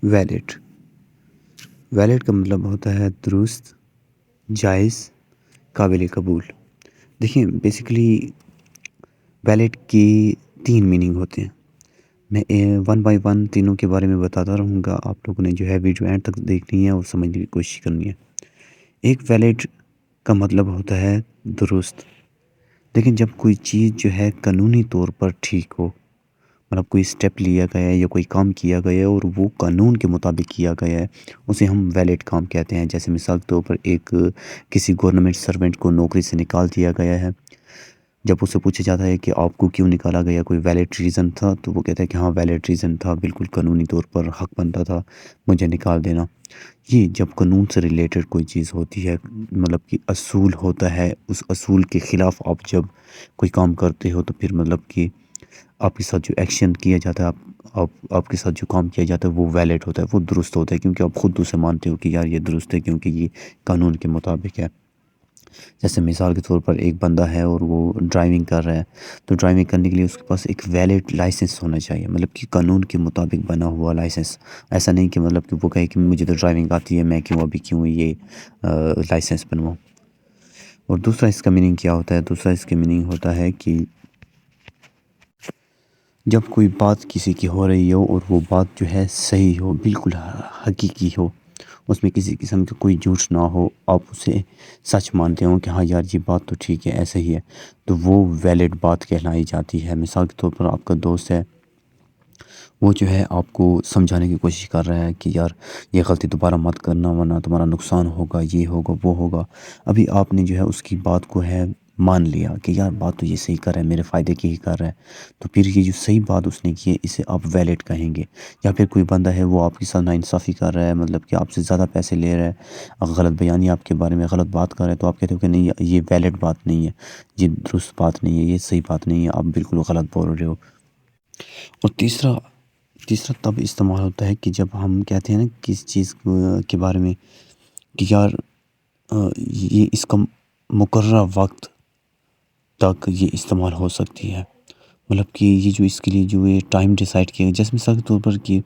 Valid valid کا مطلب ہوتا ہے درست، جائز، قابل قبول۔ دیکھیں بیسیکلی ویلڈ کی 3 میننگ ہوتے ہیں۔ میں 1 بائی 1 تینوں کے بارے میں بتاتا رہوں گا، آپ لوگوں نے جو ہے ویڈیو اینڈ تک دیکھنی ہے اور سمجھنے کی کوشش کرنی ہے۔ ایک ویلڈ کا مطلب ہوتا ہے درست۔ لیکن جب کوئی چیز جو ہے قانونی طور پر ٹھیک ہو، مطلب کوئی سٹیپ لیا گیا ہے یا کوئی کام کیا گیا ہے اور وہ قانون کے مطابق کیا گیا ہے، اسے ہم ویلڈ کام کہتے ہیں۔ جیسے مثال کے طور پر کسی گورنمنٹ سرونٹ کو نوکری سے نکال دیا گیا ہے، جب اس سے پوچھا جاتا ہے کہ آپ کو کیوں نکالا گیا، کوئی ویلڈ ریزن تھا، تو وہ کہتا ہے کہ ہاں ویلڈ ریزن تھا، بالکل قانونی طور پر حق بنتا تھا مجھے نکال دینا۔ یہ جب قانون سے ریلیٹڈ کوئی چیز ہوتی ہے، مطلب کہ اصول ہوتا ہے، اس اصول کے خلاف آپ جب کوئی کام کرتے ہو تو پھر مطلب کہ آپ کے ساتھ جو ایکشن کیا جاتا ہے، آپ کے ساتھ جو کام کیا جاتا ہے وہ ویلڈ ہوتا ہے، وہ درست ہوتا ہے، کیونکہ آپ خود اسے مانتے ہو کہ یار یہ درست ہے کیونکہ یہ قانون کے مطابق ہے۔ جیسے مثال کے طور پر ایک بندہ ہے اور وہ ڈرائیونگ کر رہا ہے، تو ڈرائیونگ کرنے کے لیے اس کے پاس ایک ویلڈ لائسنس ہونا چاہیے، مطلب کہ قانون کے مطابق بنا ہوا لائسنس۔ ایسا نہیں کہ مطلب کہ وہ کہے کہ مجھے تو ڈرائیونگ آتی ہے، میں کیوں یہ لائسنس بنواؤں۔ اور دوسرا اس کا میننگ کیا ہوتا ہے؟ دوسرا اس کا میننگ ہوتا ہے کہ جب کوئی بات کسی کی ہو رہی ہو اور وہ بات جو ہے صحیح ہو، بالکل حقیقی ہو، اس میں کسی قسم کا کوئی جھوٹ نہ ہو، آپ اسے سچ مانتے ہو کہ ہاں یار یہ بات تو ٹھیک ہے، ایسا ہی ہے، تو وہ ویلڈ بات کہلائی جاتی ہے۔ مثال کے طور پر آپ کا دوست ہے، وہ جو ہے آپ کو سمجھانے کی کوشش کر رہا ہے کہ یار یہ غلطی دوبارہ مت کرنا ورنہ تمہارا نقصان ہوگا، یہ ہوگا وہ ہوگا۔ ابھی آپ نے جو ہے اس کی بات کو ہے مان لیا کہ یار بات تو یہ صحیح کر رہا ہے، میرے فائدے کی ہی کر رہا ہے، تو پھر یہ جو صحیح بات اس نے کی ہے اسے آپ ویلڈ کہیں گے۔ یا پھر کوئی بندہ ہے وہ آپ کے ساتھ ناانصافی کر رہا ہے، مطلب کہ آپ سے زیادہ پیسے لے رہا ہے، غلط بیانی آپ کے بارے میں غلط بات کر رہا ہے، تو آپ کہتے ہو کہ نہیں یہ ویلڈ بات نہیں ہے، یہ درست بات نہیں ہے، یہ صحیح بات نہیں ہے، آپ بالکل غلط بول رہے ہو۔ اور تیسرا تب استعمال ہوتا ہے کہ جب ہم کہتے ہیں نا کسی چیز کے بارے میں کہ یار یہ اس کا مقررہ وقت تک یہ استعمال ہو سکتی ہے، مطلب کہ یہ جو اس کے لیے جو یہ ٹائم ڈیسائیڈ کیا گیا، جیسے مثال کے طور پر کہ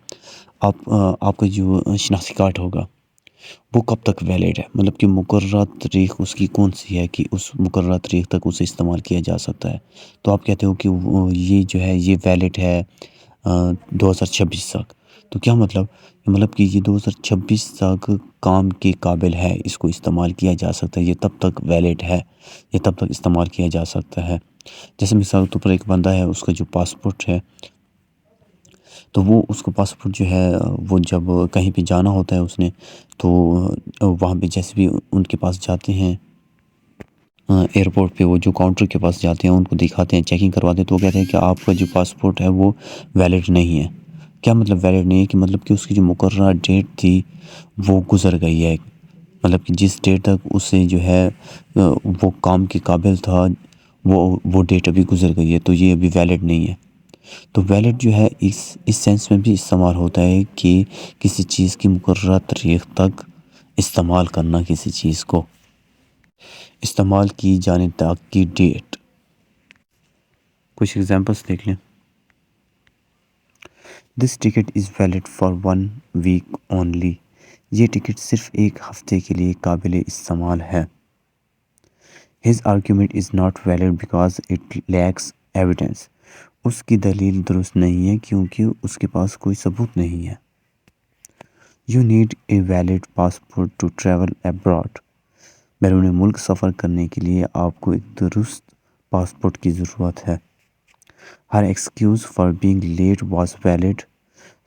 آپ کا جو شناختی کارڈ ہوگا وہ کب تک ویلڈ ہے، مطلب کہ مقررہ تاریخ اس کی کون سی ہے کہ اس مقررہ تاریخ تک اسے استعمال کیا جا سکتا ہے، تو آپ کہتے ہو کہ یہ جو ہے یہ ویلڈ ہے 2026 تک۔ تو کیا مطلب کہ یہ 2026 تک کام کے قابل ہے، اس کو استعمال کیا جا سکتا ہے، یہ تب تک ویلڈ ہے، یہ تب تک استعمال کیا جا سکتا ہے۔ جیسے مثال کے طور پر ایک بندہ ہے، اس کا جو پاسپورٹ ہے، تو وہ اس کو پاسپورٹ جو ہے وہ جب کہیں پہ جانا ہوتا ہے اس نے، تو وہاں پہ جیسے بھی ان کے پاس جاتے ہیں ایئرپورٹ پہ، وہ جو کاؤنٹر کے پاس جاتے ہیں ان کو دکھاتے ہیں، چیکنگ کرواتے ہیں، تو وہ کہتے ہیں کہ آپ کا جو پاسپورٹ ہے وہ ویلڈ نہیں ہے۔ کیا مطلب ویلڈ نہیں ہے؟ کہ مطلب کہ اس کی جو مقررہ ڈیٹ تھی وہ گزر گئی ہے، مطلب کہ جس ڈیٹ تک اسے جو ہے وہ کام کے قابل تھا وہ ڈیٹ ابھی گزر گئی ہے، تو یہ ابھی ویلڈ نہیں ہے۔ تو ویلڈ جو ہے اس سینس میں بھی استعمال ہوتا ہے کہ کسی چیز کی مقررہ تاریخ تک استعمال کرنا، کسی چیز کو استعمال کی جانے تک کی ڈیٹ۔ کچھ ایگزامپلس دیکھ لیں۔ This ticket is valid for 1 week only, یہ ٹکٹ صرف ایک ہفتے کے لیے قابل استعمال ہے۔ His argument is not valid because it lacks evidence, اس کی دلیل درست نہیں ہے کیونکہ اس کے پاس کوئی ثبوت نہیں ہے۔ You need a valid passport to travel abroad, بیرون ملک سفر کرنے کے لیے آپ کو ایک درست پاسپورٹ کی ضرورت ہے۔ Her excuse for being late was valid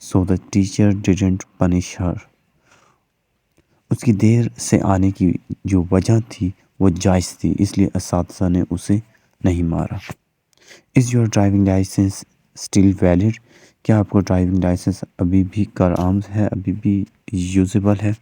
so the teacher didn't punish her, اس کی دیر سے آنے کی جو وجہ تھی وہ جائز تھی، اس لیے اساتذہ نے اسے نہیں مارا۔ Is your driving licence still valid, کیا آپ کو ڈرائیونگ لائسنس ابھی بھی کارآمد ہے، ابھی بھی یوزیبل ہے؟